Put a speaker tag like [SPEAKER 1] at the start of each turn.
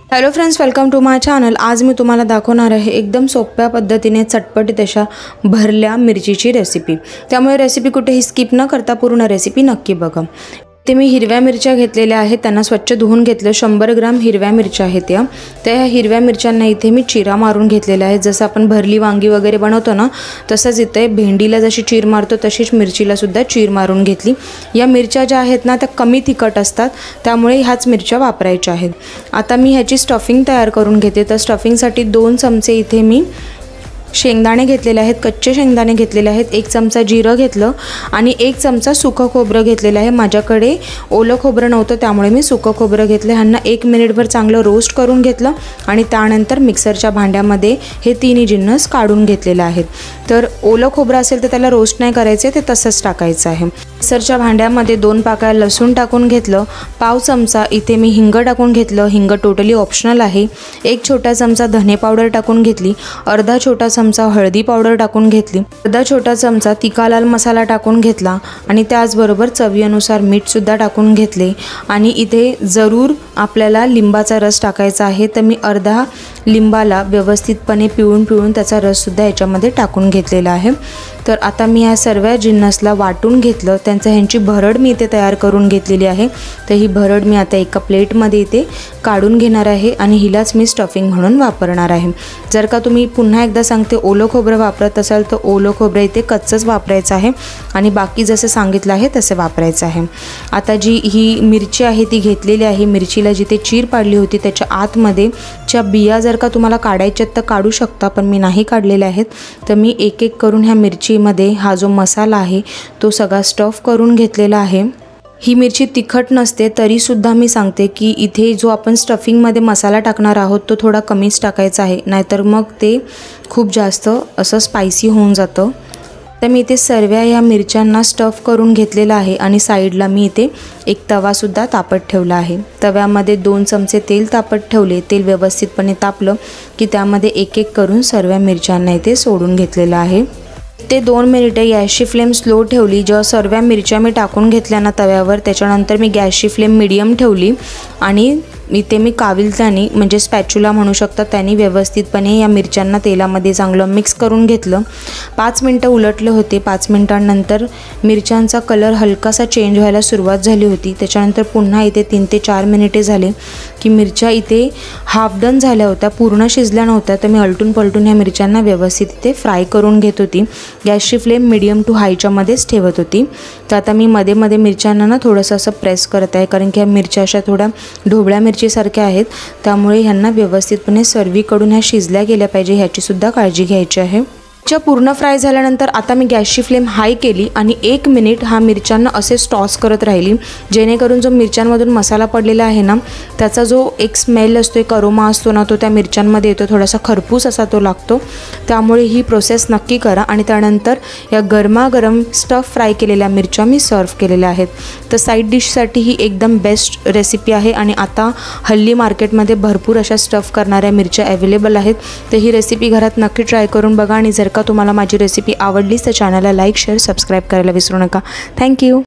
[SPEAKER 1] Hello friends, welcome to my channel. आज मी तुम्हाला दाखवणार आहे एकदम सोप्या पद्धतीने चटपटीत अशा भरल्या मिरचीची रेसिपी। त्यामुळे रेसिपी कुठेही स्किप न करता पूर्ण रेसिपी नक्की बघा। ते मी हिरव्या मिरच्या घेतलेल्या आहेत, त्यांना स्वच्छ धुवून घेतलं। 100 ग्राम हिरव्या मिरच्या आहेत त्या हिरव्या मिरच्यांना इथे मी चिरा मारून घेतलेला आहे। जसं आपण भरली वांगी वगैरे बनवतो ना, तसंच इथे भेंडीला जशी चीर मारतो तशीच मिरचीला सुद्धा चीर मारून घेतली। या मिरच्या ज्या आहेत ना त्या कमी तिखट असतात, त्यामुळे ह्याच मिरच्या वापरायच्या आहेत। आता मी ह्याची स्टफिंग तयार करून घेते। तर स्टफिंगसाठी 2 चमचे इथे मी शेंगदाणे घेतलेले आहेत, कच्चे शेंगदाणे घेतलेले आहेत। 1 चमचा जिरं घेतलं आणि 1 चमचा सुकं खोबरं घेतलेलं आहे। माझ्याकडे ओलं खोबरं नव्हतं, त्यामुळे मी सुकं खोबरं घेतलं। ह्यांना 1 मिनिटभर चांगलं रोस्ट करून घेतलं आणि त्यानंतर मिक्सरच्या भांड्यामध्ये हे तिन्ही जिन्नस काढून घेतलेले आहेत। तर ओलं खोबरं असेल तर त्याला रोस्ट नाही करायचे, ते तसंच टाकायचं आहे। मिक्सरच्या भांड्यामध्ये 2 पाकळ्या लसूण टाकून घेतलं। पाव चमचा इथे मी हिंग टाकून घेतलं। हिंग टोटली ऑप्शनल आहे। 1 छोटा चमचा धने पावडर टाकून घेतली। अर्धा छोटा चमचा हळदी पावडर टाकून घेतली। अर्धा छोटा चमचा तिखा लाल मसाला टाकून घेतला आणि त्याचबरोबर चवीनुसार मीठ सुद्धा टाकून घेतले। आणि इथे जरूर आपल्याला लिंबाचा रस टाकायचा आहे। तर मी अर्धा लिंबाला व्यवस्थितपणे पिळून त्याचा रस सुद्धा याच्यामध्ये टाकून घेतलेला आहे। तर आता मी या सर्व जिन्नसला वाटून घेतलं। ह्यांची भरड मी इथे तयार करून घेतलेली आहे। तर ही भरड मी आता एका प्लेटमध्ये इथे काढून घेणार आहे आणि हिलाच मी स्टफिंग म्हणून वापरणार आहे। जर का तुम्ही पुन्हा एकदा सांगते ओलं खोबरं वापरत असाल तर ओलं खोबरं इथे कच्चंच वापरायचं आहे आणि बाकी जसं सांगितलं आहे तसे वापरायचं आहे। आता जी ही मिरची आहे ती घेतलेली आहे। मिरचीला जिथे चीर पाडली होती त्याच्या आतमध्ये च्या बिया जर का तुम्हाला काढायच्यात तर काढू शकता, पण मी नाही काढलेल्या आहेत। तर मी एक एक करून ह्या मिरचीमध्ये हा जो मसाला आहे तो सगळा स्टफ करून घेतलेला आहे। ही मिरची तिखट नसते तरी सुद्धा मी सांगते की इथे जो आपण स्टफिंगमध्ये मसाला टाकणार आहोत तो थोडा कमीच टाकायचा आहे, नाहीतर मग ते खूप जास्त असं स्पायसी होऊन जातं। तर मी इथे सर्व या मिरच्यांना स्टफ करून घेतलेला आहे आणि साईडला मी इथे एक तवासुद्धा तापत ठेवला आहे। तव्यामध्ये 2 चमचे तेल तापत ठेवले। तेल व्यवस्थितपणे तापलं की त्यामध्ये एक एक करून सर्व मिरच्यांना इथे सोडून घेतलेलं आहे। ते 2 मिनिटे गॅसची फ्लेम स्लो ठेवली। जेव्हा सर्व मिरच्या मी टाकून घेतल्या ना तव्यावर, त्याच्यानंतर मी गॅसची फ्लेम मीडियम ठेवली आणि इथे मी काविलत्यानी म्हणजे स्पॅच्युला म्हणू शकता त्यांनी व्यवस्थितपणे या मिरच्यांना तेलामध्ये चांगलं मिक्स करून घेतलं। 5 मिनटं उलटले होते। 5 मिनिटांनंतर मिरच्यांचा कलर हलकासा चेंज व्हायला सुरुवात झाली होती। त्याच्यानंतर पुन्हा इथे 3 ते 4 मिनिटे झाले की मिरच्या इथे हाफ डन झाल्या होत्या, पूर्ण शिजल्या नव्हत्या। तर मी अलटून पलटून या मिरच्यांना व्यवस्थित इथे फ्राय करून घेत होती। गॅसची फ्लेम मीडियम टू हायच्यामध्येच ठेवत होती। तर आता मी मध्ये मध्ये मिरच्यांना ना थोडंसं असं प्रेस करत आहे, कारण की ह्या मिरच्या अशा थोड्या ढोबळ्या मिरचीसारख्या आहेत, त्यामुळे ह्यांना व्यवस्थितपणे सर्वीकडून ह्या शिजल्या गेल्या पाहिजे ह्याची सुद्धा काळजी घ्यायची आहे। पूर्ण फ्राय झाल्यानंतर आता मी गॅसची फ्लेम हाय केली आणि 1 मिनिट हा मिरच्यांना असे टॉस करत राहिली, जेणेकरून जो मिरच्यांमधून मसाला पडलेला आहे ना त्याचा जो एक स्मेल असतो, एक अरोमा असतो ना, तो त्या मिरच्यांमध्ये येतो। थोडासा खरपूस असा तो लागतो। त्यामुळे ही प्रोसेस नक्की करा। आणि त्यानंतर या गरमागरम स्टफ फ्राय केलेल्या मिरच्या मी सर्व केलेल्या आहेत। तर साईड डिशसाठी ही एकदम बेस्ट रेसिपी आहे आणि आता हल्ली मार्केटमध्ये भरपूर अशा स्टफ करणाऱ्या मिरच्या अवेलेबल आहेत। तर ही रेसिपी घरात नक्की ट्राय करून बघा आणि जर का तुम्हाला माझी रेसिपी आवडलीच तर चॅनलला लाईक, शेअर, सबस्क्राईब करायला विसरू नका। थँक्यू।